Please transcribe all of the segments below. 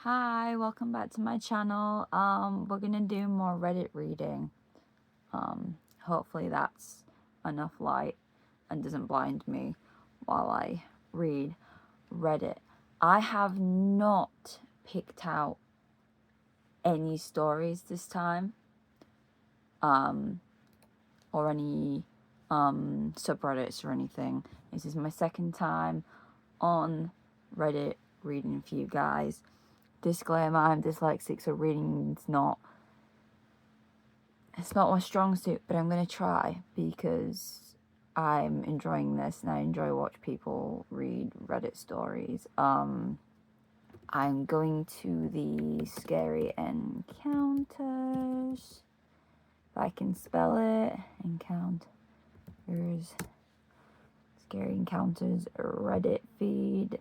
Hi, welcome back to my channel. We're gonna do more Reddit reading. Hopefully that's enough light and doesn't blind me while I read Reddit. I have not picked out any stories this time, or any subreddits or anything. This is my second time on Reddit reading for you guys. Disclaimer, I'm dyslexic, so reading it's not my strong suit, but I'm going to try because I'm enjoying this and I enjoy watch people read Reddit stories. I'm going to the scary encounters, if I can spell it, encounters, scary encounters, Reddit feed,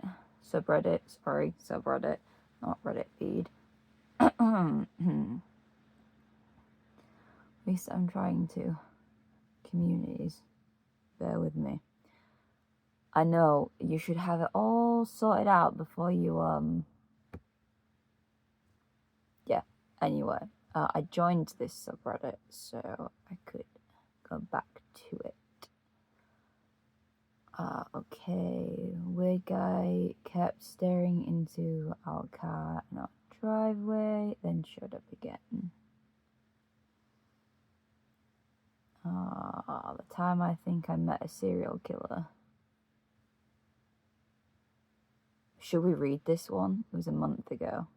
subreddit, not Reddit feed. At least I'm trying to. Communities, bear with me. I know you should have it all sorted out before you anyway, I joined this subreddit so I could go back to it. Okay, weird guy kept staring into our car in our driveway, then showed up again. The time I think I met a serial killer. Should we read this one? It was a month ago.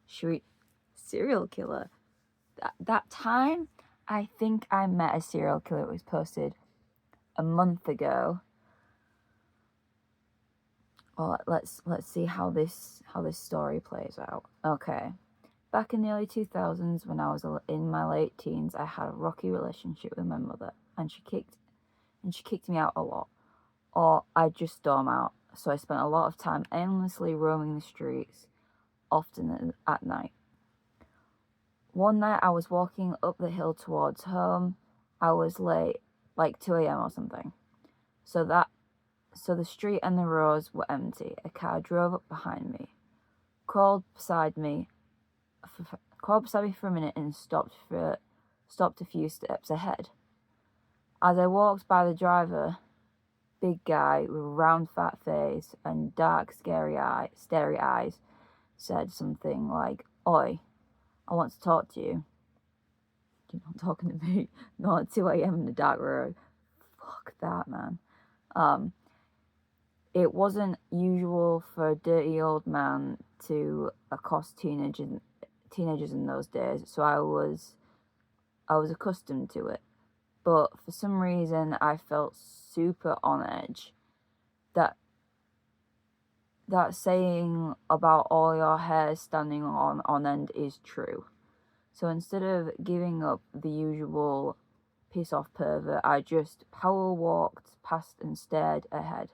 Should we? Serial killer. That time, I think I met a serial killer. It was posted a month ago. Well, let's see how this story plays out. Okay. Back in the early 2000s, when I was in my late teens, I had a rocky relationship with my mother, and she kicked me out a lot, or I'd just storm out. So I spent a lot of time aimlessly roaming the streets, often at night. One night I was walking up the hill towards home. I was late, like 2 a.m. or something. So the street and the roads were empty. A car drove up behind me, crawled beside me for a minute, and stopped a few steps ahead. As I walked by, the driver, big guy with a round fat face and dark starry eyes, said something like, "Oi, I want to talk to you." You're not talking to me, not at 2 a.m. in the dark road. Fuck that, man. It wasn't usual for a dirty old man to accost teenagers in those days, so I was accustomed to it. But for some reason, I felt super on edge. That saying about all your hair standing on end is true. So instead of giving up the usual piss off pervert, I just power walked past and stared ahead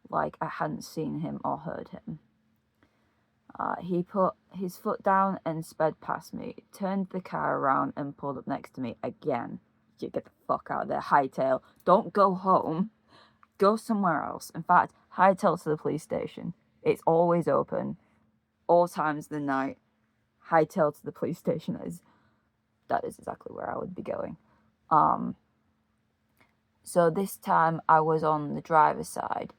like I hadn't seen him or heard him. He put his foot down and sped past me, turned the car around and pulled up next to me again. You get the fuck out of there, hightail. Don't go home. Go somewhere else. In fact, hightail to the police station. It's always open, all times of the night. Hightail to the police station. That is exactly where I would be going. So this time I was on the driver's side.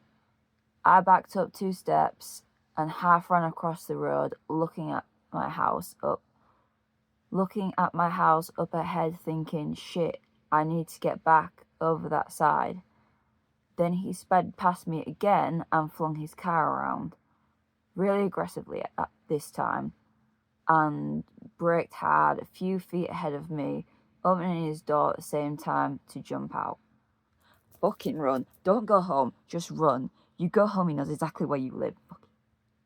I backed up 2 steps and half ran across the road, looking at my house up ahead, thinking, shit, I need to get back over that side. Then he sped past me again and flung his car around, really aggressively at this time, and braked hard a few feet ahead of me, opening his door at the same time to jump out. Fucking run. Don't go home. Just run. You go home, he knows exactly where you live.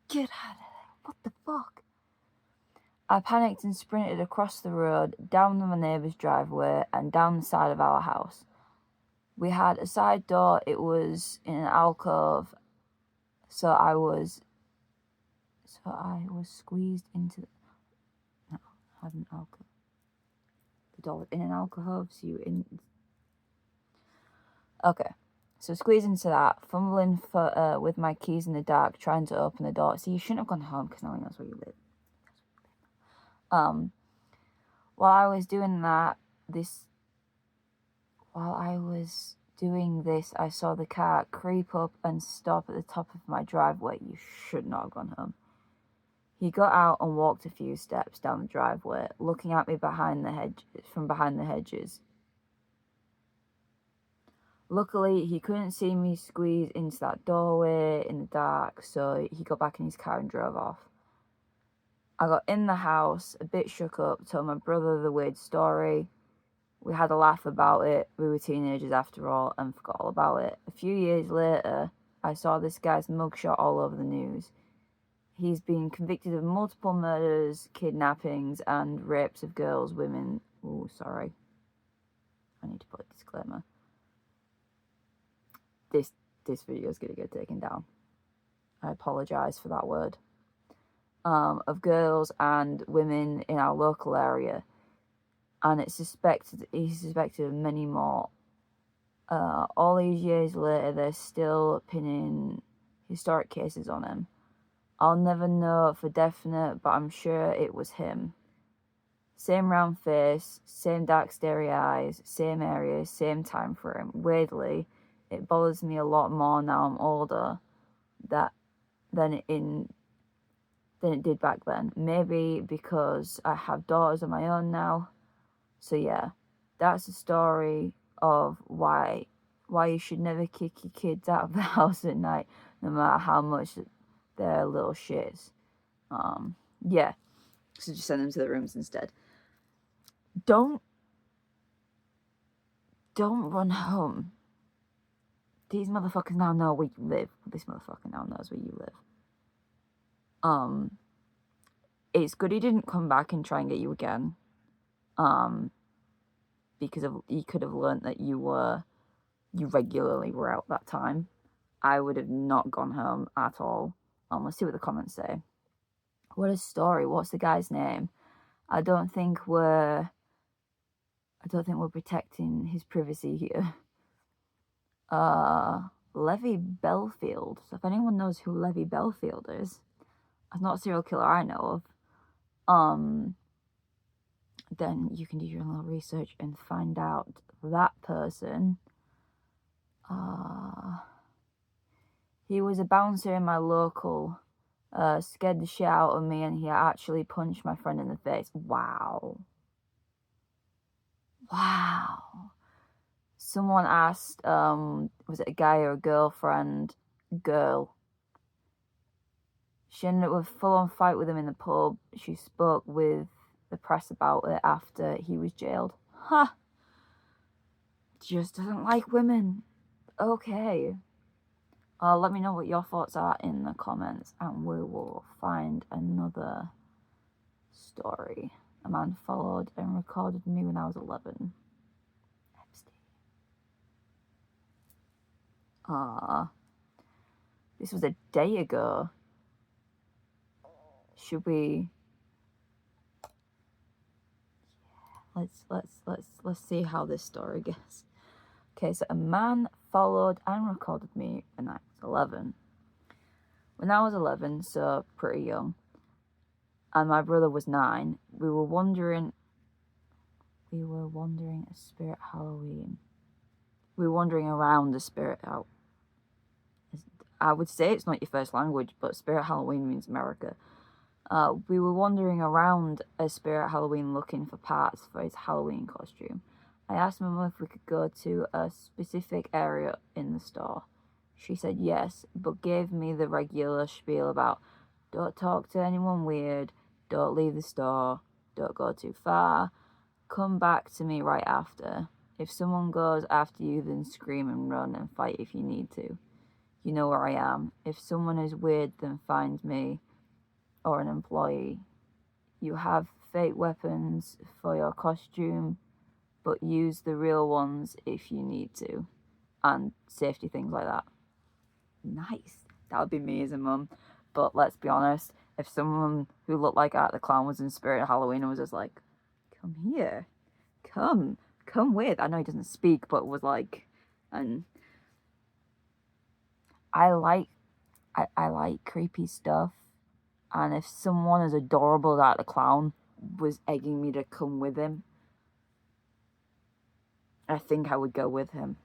Get out of there. What the fuck? I panicked and sprinted across the road, down my neighbour's driveway, and down the side of our house. We had a side door. It was in an alcove, so I was squeezed into... No, I had an alcove. The door was in an alcove, so you in... Okay, So squeeze into that, fumbling for with my keys in the dark, trying to open the door. See, you shouldn't have gone home because no one knows where you live. While I was doing this, I saw the car creep up and stop at the top of my driveway. You should not have gone home. He got out and walked a few steps down the driveway, looking at me from behind the hedges. Luckily, he couldn't see me squeeze into that doorway in the dark, so he got back in his car and drove off. I got in the house, a bit shook up, told my brother the weird story. We had a laugh about it. We were teenagers after all, and forgot all about it. A few years later, I saw this guy's mugshot all over the news. He's been convicted of multiple murders, kidnappings, and rapes of girls, women. Oh, sorry. I need to put a disclaimer. This video is going to get taken down. I apologise for that word. Of girls and women in our local area. And he's suspected of many more. All these years later, they're still pinning historic cases on him. I'll never know for definite, but I'm sure it was him. Same round face, same dark starry eyes, same area, same time frame. Weirdly, it bothers me a lot more now I'm older than it did back then. Maybe because I have daughters of my own now. So yeah, that's the story of why you should never kick your kids out of the house at night, no matter how much they're little shits. Yeah, so just send them to the rooms instead. Don't run home. These motherfuckers now know where you live. This motherfucker now knows where you live. It's good he didn't come back and try and get you again. Because he could have learnt that you regularly were out that time. I would have not gone home at all. Let's see what the comments say. What a story. What's the guy's name? I don't think we're protecting his privacy here. Levy Belfield. So if anyone knows who Levy Belfield is, that's not a serial killer I know of. Then you can do your own little research and find out that person. He was a bouncer in my local. Scared the shit out of me, and he actually punched my friend in the face. Wow. Someone asked, was it a guy or a girlfriend? Girl. She ended up with a full-on fight with him in the pub. She spoke with the press about it after he was jailed. Just doesn't like women. Okay. Let me know what your thoughts are in the comments, and we will find another story. A man followed and recorded me when I was 11. This was a day ago. Should we? Let's see how this story goes. Okay, so a man followed and recorded me when I was 11. When I was 11, so pretty young, and my brother was 9, we were wandering a spirit Halloween. We were wandering around a spirit out. I would say it's not your first language, but spirit Halloween means America. We were wandering around a spirit Halloween looking for parts for his Halloween costume. I asked my mum if we could go to a specific area in the store. She said yes, but gave me the regular spiel about don't talk to anyone weird, don't leave the store, don't go too far, come back to me right after. If someone goes after you, then scream and run and fight if you need to. You know where I am. If someone is weird, then find me or an employee. You have fake weapons for your costume, but use the real ones if you need to. And safety things like that. Nice. That would be me as a mum. But let's be honest, if someone who looked like Art the Clown was in spirit Halloween and was just like, come here, come with. I know he doesn't speak, but was like, and I like creepy stuff, and if someone as adorable as the clown was egging me to come with him, I think I would go with him.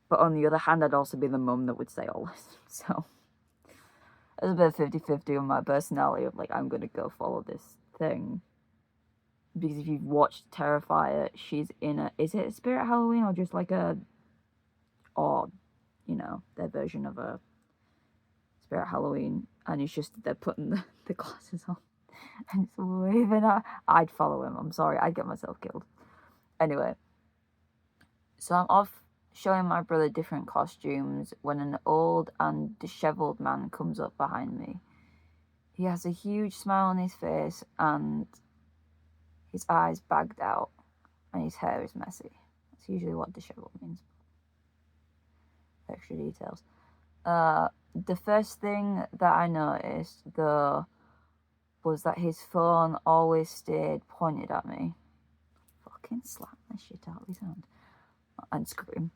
But on the other hand, I'd also be the mum that would say all this. So there's a bit of 50-50 on my personality of like, I'm gonna go follow this thing. Because if you've watched Terrifier, she's in a, is it a Spirit Halloween or just like a, or, you know, their version of a Spirit Halloween, and it's just, they're putting the glasses on and it's waving at, I'd follow him, I'm sorry, I'd get myself killed. Anyway, so I'm off showing my brother different costumes when an old and dishevelled man comes up behind me. He has a huge smile on his face and his eyes bagged out and his hair is messy. That's usually what dishevelled means. Extra details. The first thing that I noticed, though, was that his phone always stayed pointed at me. Fucking slap the shit out of his hand and scream.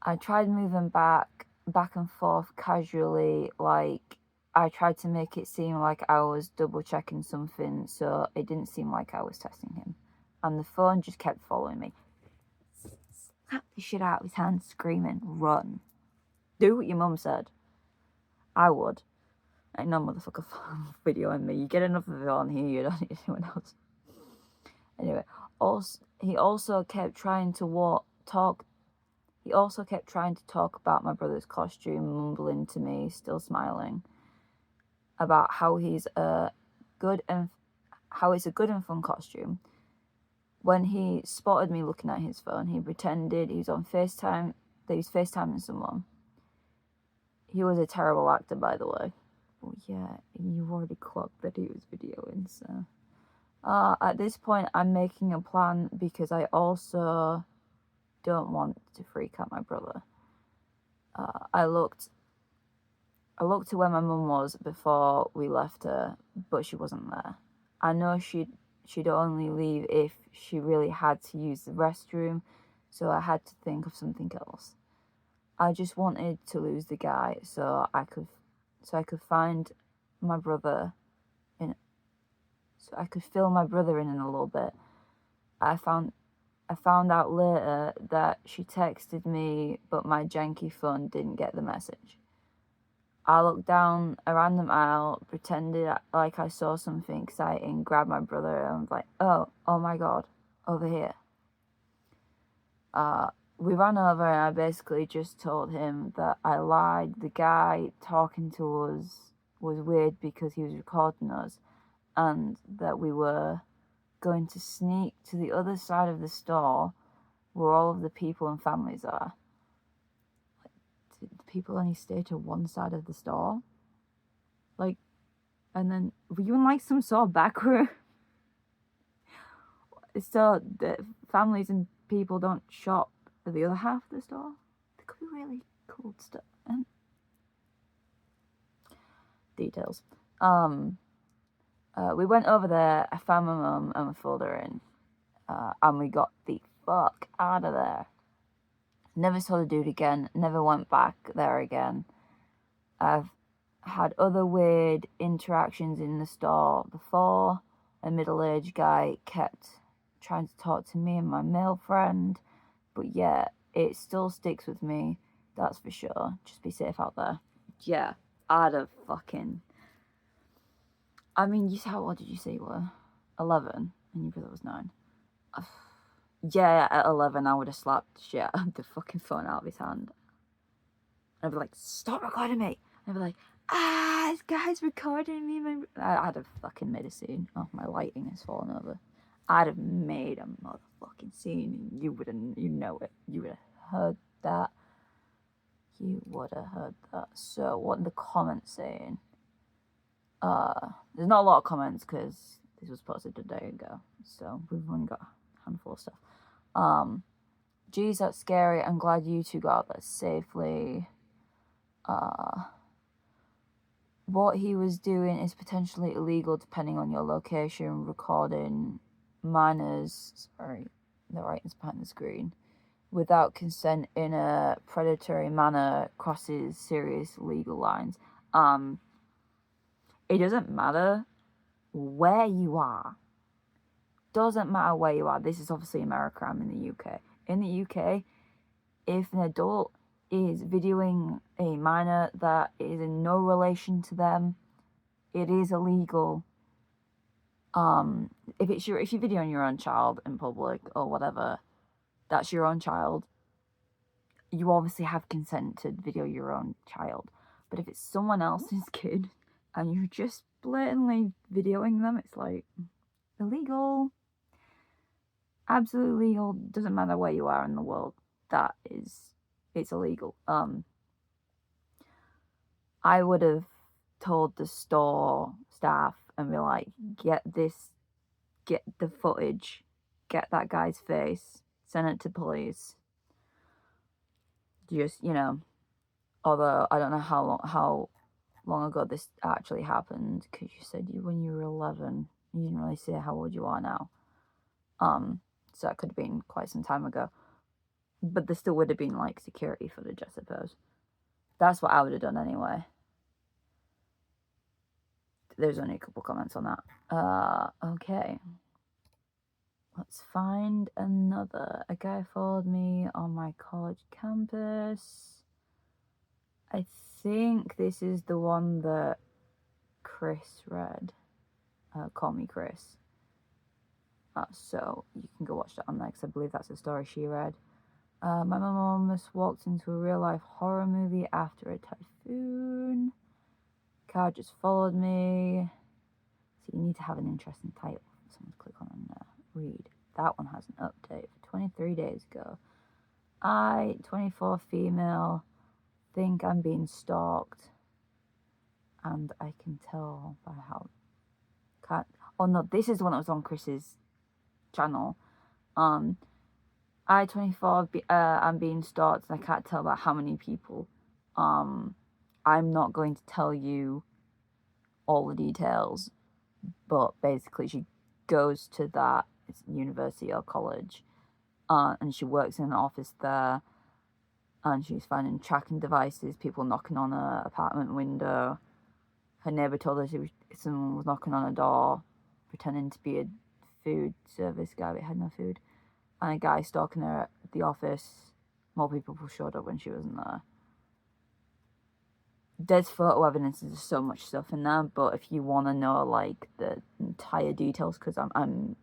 I tried moving back and forth casually, like I tried to make it seem like I was double checking something, so it didn't seem like I was testing him. And the phone just kept following me. Slap the shit out of his hand, screaming, run. Do what your mum said. I would. Ain't no motherfucker videoing me. You get enough of it on here, you don't need anyone else. Anyway, he also kept trying to talk about my brother's costume, mumbling to me, still smiling, about how it's a good and fun costume. When he spotted me looking at his phone, he pretended he was on FaceTime, that he was FaceTiming someone. He was a terrible actor, by the way. Well, yeah, you've already clocked that he was videoing, so. At this point, I'm making a plan because I also don't want to freak out my brother. I looked to where my mum was before we left her, but she wasn't there. I know she'd only leave if she really had to use the restroom, so I had to think of something else. I just wanted to lose the guy so I could find my brother in, so I could fill my brother in a little bit. I found out later that she texted me, but my janky phone didn't get the message. I looked down a random aisle, pretended like I saw something exciting, grabbed my brother, and was like, oh my god, over here. We ran over and I basically just told him that I lied. The guy talking to us was weird because he was recording us, and that we were going to sneak to the other side of the store where all of the people and families are. Like, people only stay to one side of the store? Like, and then, were you in like some sort of back room? So the families and people don't shop at the other half of the store? There could be really cool stuff. Details. We went over there, I found my mum and we filled her in. And we got the fuck out of there. Never saw the dude again, never went back there again. I've had other weird interactions in the store before. A middle-aged guy kept trying to talk to me and my male friend. But yeah, it still sticks with me, that's for sure. Just be safe out there. Yeah, I'd have fucking... I mean, how old did you say you were? 11, and your brother was 9. Yeah, at 11, I would have slapped the shit out of the fucking phone out of his hand. I'd be like, stop recording me. I'd be like, this guy's recording me. I'd have fucking made a scene. Oh, my lighting has fallen over. I'd have made a motherfucking scene. You know it. You would have heard that. You would have heard that. So, what are the comments saying? There's not a lot of comments because this was posted a day ago. So, we've only got a handful of stuff. Geez, that's scary. I'm glad you two got out there safely. What he was doing is potentially illegal depending on your location. Recording minors, sorry, the writing's behind the screen, without consent in a predatory manner crosses serious legal lines. It doesn't matter where you are. Doesn't matter where you are. This is obviously America. I'm in the UK. In the UK, if an adult is videoing a minor that is in no relation to them, it is illegal. If you're videoing your own child in public or whatever, that's your own child. You obviously have consent to video your own child. But if it's someone else's kid and you're just blatantly videoing them, it's like illegal. Absolutely illegal. Doesn't matter where you are in the world. It's illegal. I would have told the store staff and be like, get the footage, get that guy's face, send it to police. Just, although I don't know how long ago this actually happened, because you said when you were 11, you didn't really say how old you are now. So that could have been quite some time ago. But there still would have been, like, security footage, I suppose. That's what I would have done anyway. There's only a couple comments on that. Okay. Let's find another. A guy followed me on my college campus. I think this is the one that Chris read. Call me Chris. So you can go watch that on there, because I believe that's the story she read. My mum almost walked into a real-life horror movie after a typhoon. Car just followed me. So you need to have an interesting title. Someone click on and read. That one has an update for 23 days ago. I, 24 female, think I'm being stalked. And I can tell by how... Oh no, this is the one that was on Chris's channel. I, 24, I'm being stalked, and I can't tell by how many people. I'm not going to tell you all the details, but basically she goes to that university or college, and she works in an office there, and she's finding tracking devices, people knocking on her apartment window. Her neighbour told her someone was knocking on her door, pretending to be a food service guy, but had no food. And a guy stalking her at the office. More people showed up when she wasn't there. There's photo evidence. There's so much stuff in there, but if you want to know, like, the entire details, because I'm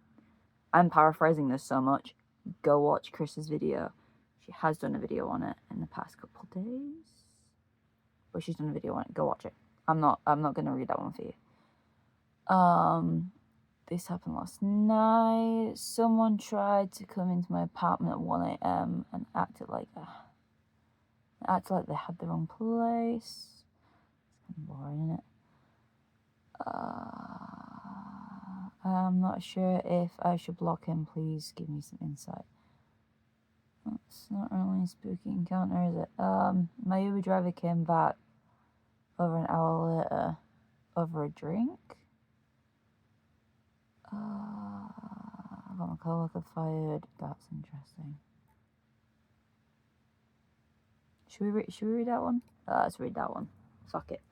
paraphrasing this so much, go watch Chris's video. She has done a video on it in the past couple of days, but she's done a video on it. Go watch it. I'm not gonna read that one for you. This happened last night. Someone tried to come into my apartment at 1 a.m. and acted like they had their own place. It's kind of boring, isn't it? I'm not sure if I should block him. Please give me some insight. It's not really a spooky encounter, is it? My Uber driver came back over an hour later over a drink. I got my coworker fired. That's interesting. Should we read that one? Let's read that one. Fuck it.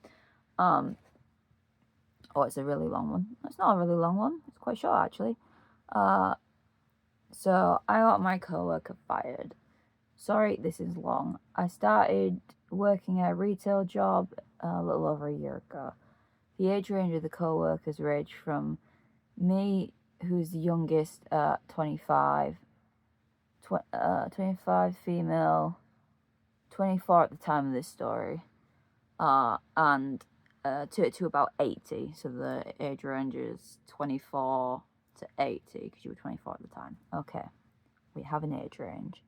Oh, it's a really long one. It's not a really long one. It's quite short, actually. So I got my coworker fired. Sorry, this is long. I started working at a retail job a little over a year ago. The age range of the coworkers ranged from me, who's the youngest, 25 female, 24 at the time of this story, and to about 80. So the age range is 24 to 80, because you were 24 at the time. Okay, we have an age range,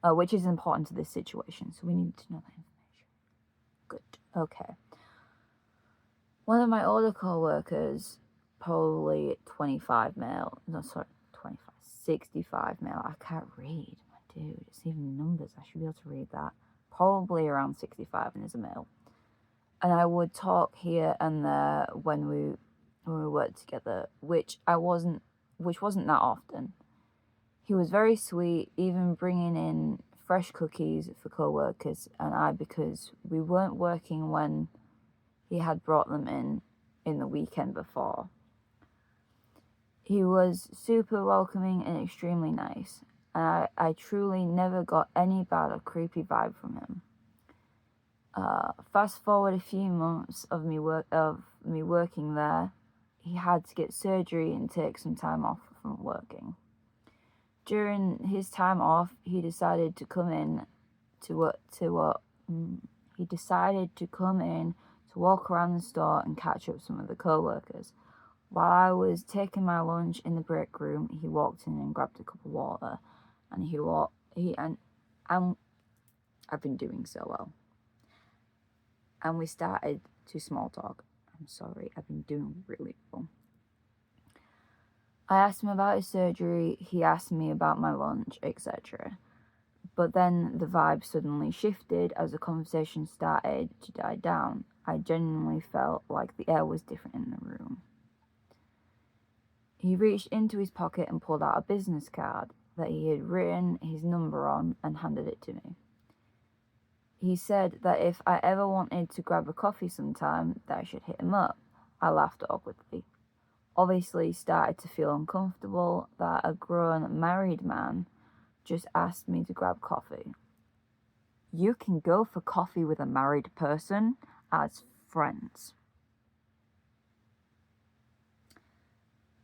which is important to this situation, so we need to know that information. Good. Okay. One of my older co-workers, probably 25 male, no, sorry, 25, 65 male. I can't read, my dude. It's even numbers. I should be able to read that. Probably around 65 and is a male. And I would talk here and there when we worked together, which wasn't that often. He was very sweet, even bringing in fresh cookies for co-workers and I, because we weren't working when he had brought them in the weekend before. He was super welcoming and extremely nice, and I truly never got any bad or creepy vibe from him. Fast forward a few months of me working there, he had to get surgery and take some time off from working. During his time off, he decided to come in he decided to come in to walk around the store and catch up with some of the co-workers. While I was taking my lunch in the break room, he walked in and grabbed a cup of water, and I've been doing so well. And we started to small talk. I'm sorry, I've been doing really well. I asked him about his surgery, he asked me about my lunch, etc. But then the vibe suddenly shifted as the conversation started to die down. I genuinely felt like the air was different in the room. He reached into his pocket and pulled out a business card that he had written his number on and handed it to me. He said that if I ever wanted to grab a coffee sometime, that I should hit him up. I laughed awkwardly. Obviously started to feel uncomfortable that a grown married man just asked me to grab coffee. You can go for coffee with a married person as friends.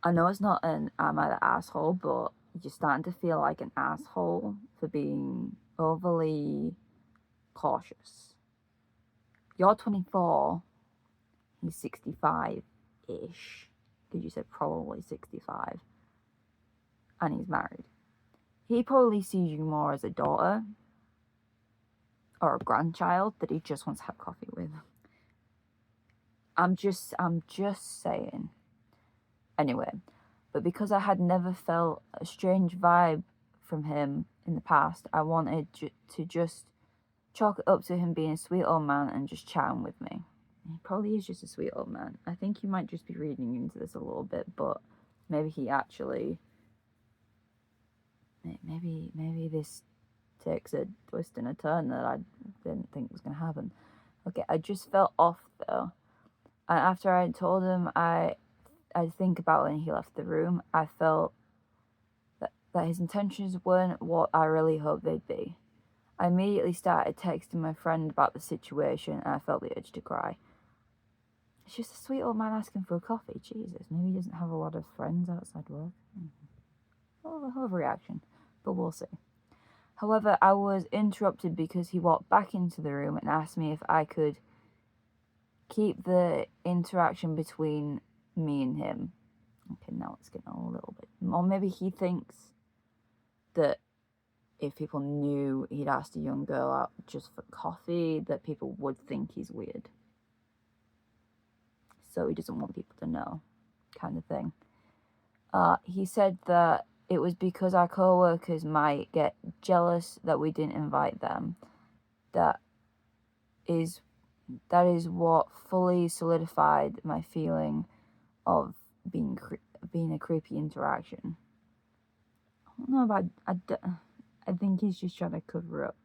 I know it's not an am I the asshole, but you're starting to feel like an asshole for being overly cautious. You're 24, he's 65-ish, because you said probably 65, and he's married. He probably sees you more as a daughter or a grandchild that he just wants to have coffee with. I'm just saying. Anyway, but because I had never felt a strange vibe from him in the past, I wanted to just chalk it up to him being a sweet old man and just chatting with me. He probably is just a sweet old man. I think he might just be reading into this a little bit, but maybe he actually... Maybe this takes a twist and a turn that I didn't think was going to happen. Okay, I just felt off though. And after I told him I'd think about when he left the room, I felt that his intentions weren't what I really hoped they'd be. I immediately started texting my friend about the situation and I felt the urge to cry. It's just a sweet old man asking for a coffee. Jesus, maybe he doesn't have a lot of friends outside work. Oh, overreaction, but we'll see. However, I was interrupted because he walked back into the room and asked me if I could keep the interaction between me and him. Okay, now it's getting a little bit... Or maybe he thinks that if people knew he'd asked a young girl out just for coffee, that people would think he's weird. So he doesn't want people to know, kind of thing. He said that it was because our co-workers might get jealous that we didn't invite them. That is what fully solidified my feeling of being a creepy interaction. I don't know about... I think he's just trying to cover up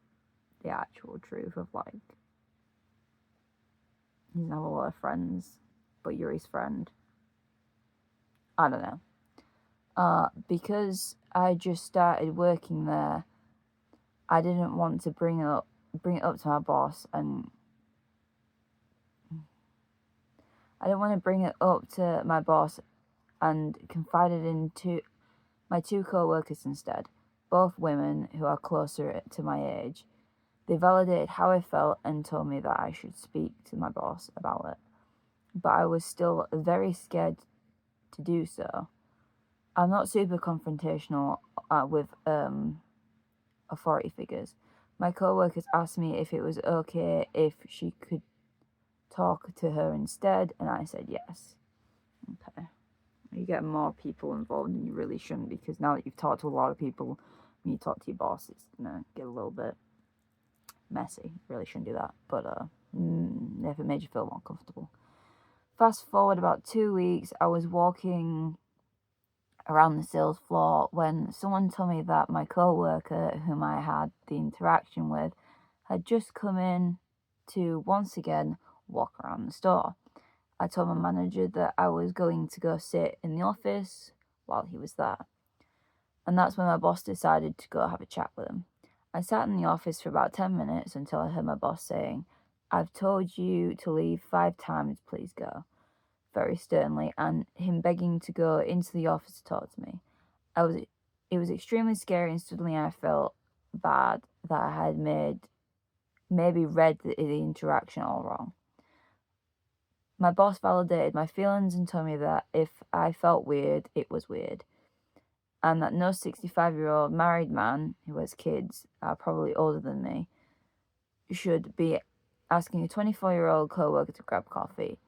the actual truth of, like, he doesn't have a lot of friends, but you're his friend. I don't know. Because I just started working there, I didn't want to bring it up to my boss, and I didn't want to bring it up to my boss and confided into my two co-workers instead, both women who are closer to my age. They validated how I felt and told me that I should speak to my boss about it, but I was still very scared to do so. I'm not super confrontational with authority figures. My co-workers asked me if it was okay if she could talk to her instead, and I said yes. Okay. You get more people involved than you really shouldn't, because now that you've talked to a lot of people, when you talk to your boss, it's gonna get a little bit messy. You really shouldn't do that, but if it made you feel more comfortable. Fast forward about 2 weeks, I was walking around the sales floor when someone told me that my co-worker, whom I had the interaction with, had just come in to once again walk around the store. I told my manager that I was going to go sit in the office while he was there. And that's when my boss decided to go have a chat with him. I sat in the office for about 10 minutes until I heard my boss saying, "I've told you to leave 5 times, please go," very sternly, and him begging to go into the office to talk to me. It was extremely scary, and suddenly I felt bad that I had maybe read the interaction all wrong. My boss validated my feelings and told me that if I felt weird, it was weird, and that no 65-year-old married man who has kids, are probably older than me, should be asking a 24-year-old co-worker to grab coffee.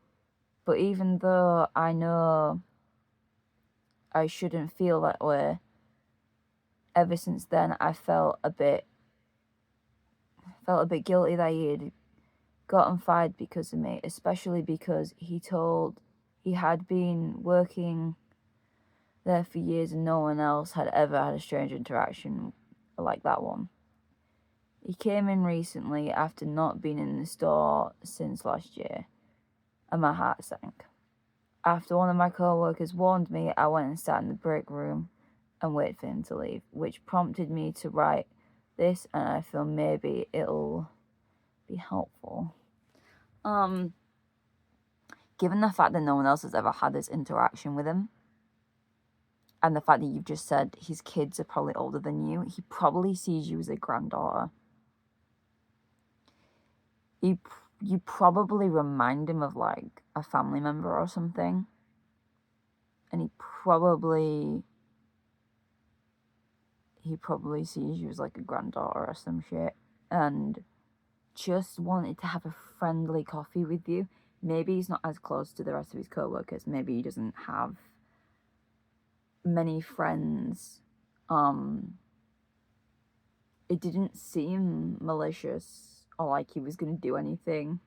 But even though I know I shouldn't feel that way, ever since then I felt a bit guilty that he had gotten fired because of me, especially because he had been working there for years and no one else had ever had a strange interaction like that one. He came in recently after not being in the store since last year, and my heart sank. After one of my co-workers warned me, I went and sat in the break room and waited for him to leave, which prompted me to write this, and I feel maybe it'll be helpful. Given the fact that no one else has ever had this interaction with him, and the fact that you've just said his kids are probably older than you, he probably sees you as a granddaughter. You probably remind him of like a family member or something, and he probably sees you as like a granddaughter or some shit, and just wanted to have a friendly coffee with you. Maybe he's not as close to the rest of his co-workers. Maybe he doesn't have many friends. It didn't seem malicious or like he was going to do anything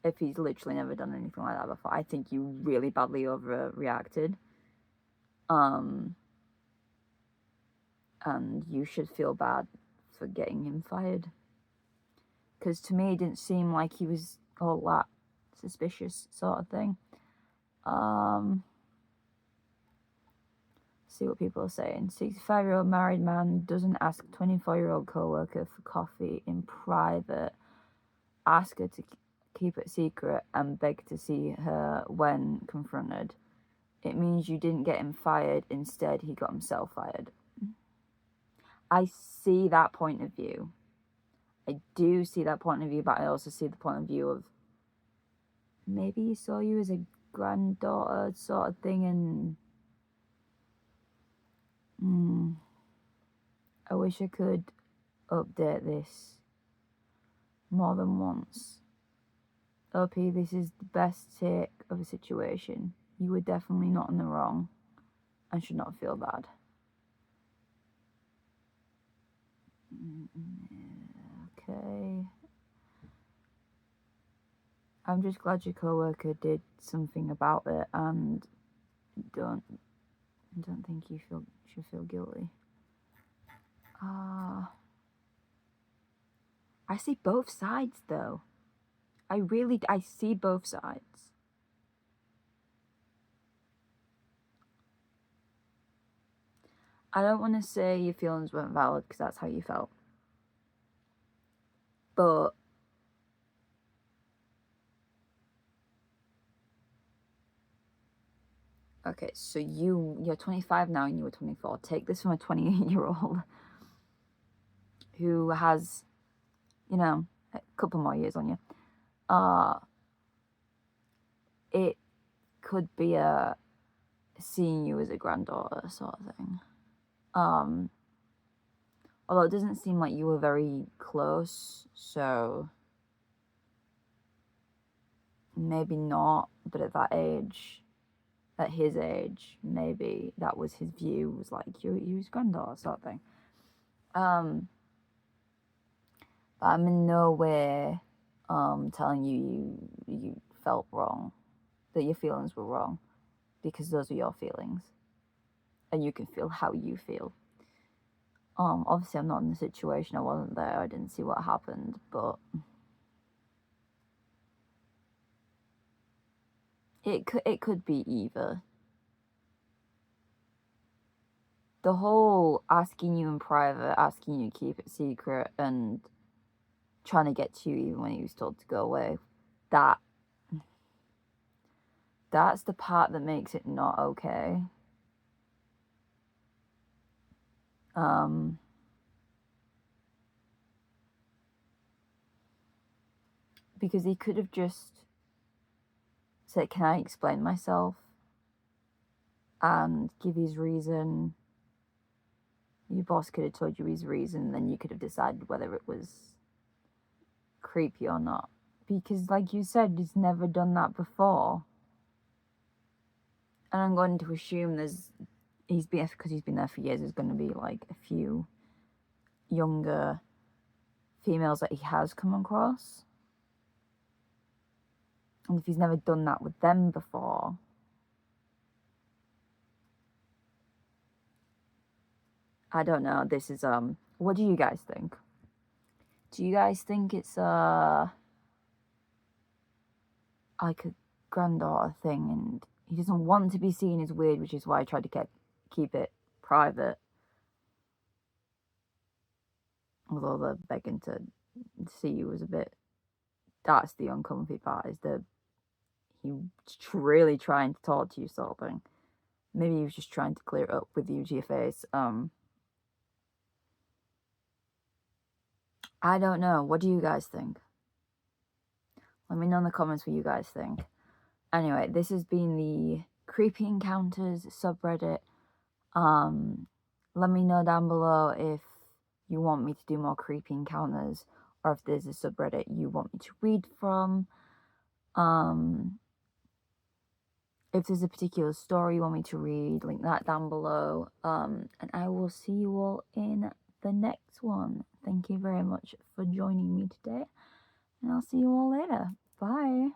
if he's literally never done anything like that before. I think you really badly overreacted. And you should feel bad for getting him fired. Because to me, it didn't seem like he was all that suspicious sort of thing. See what people are saying. 65-year-old married man doesn't ask 24-year-old co-worker for coffee in private, ask her to keep it secret, and beg to see her when confronted. It means you didn't get him fired. Instead, he got himself fired. I see that point of view. I do see that point of view, but I also see the point of view of maybe he saw you as a granddaughter sort of thing, and I wish I could update this more than once. OP, this is the best take of a situation. You were definitely not in the wrong and should not feel bad. Okay. I'm just glad your co-worker did something about it, and don't think you should feel guilty. I see both sides though. I see both sides. I don't want to say your feelings weren't valid because that's how you felt. But okay, so you're 25 now and you were 24. Take this from a 28-year-old who has, a couple more years on you. It could be a seeing you as a granddaughter sort of thing. Although it doesn't seem like you were very close, so maybe not, but at his age, maybe that was his view, was like, you're his granddaughter sort of thing. But I'm in no way telling you felt wrong, that your feelings were wrong, because those are your feelings. and you can feel how you feel. Obviously I'm not in the situation, I wasn't there, I didn't see what happened, but it could be either. The whole asking you in private, asking you to keep it secret, and trying to get to you even when he was told to go away, that's the part that makes it not okay. Because he could have just said, can I explain myself? And give his reason. Your boss could have told you his reason, then you could have decided whether it was creepy or not. Because like you said, he's never done that before. And I'm going to assume because he's been there for years, there's going to be like a few younger females that he has come across. And if he's never done that with them before, I don't know. This is what do you guys think? Do you guys think it's like a granddaughter thing and he doesn't want to be seen as weird, which is why I tried to keep it private? Although the begging to see you was a bit, that's the uncomfy part, is the he really trying to talk to you sort of thing. Maybe he was just trying to clear it up with you to your face. I don't know. What do you guys think? Let me know in the comments what you guys think. Anyway, this has been the Creepy Encounters subreddit. Let me know down below if you want me to do more creepy encounters, or if there's a subreddit you want me to read from. If there's a particular story you want me to read, link that down below. And I will see you all in the next one. Thank you very much for joining me today, and I'll see you all later. Bye.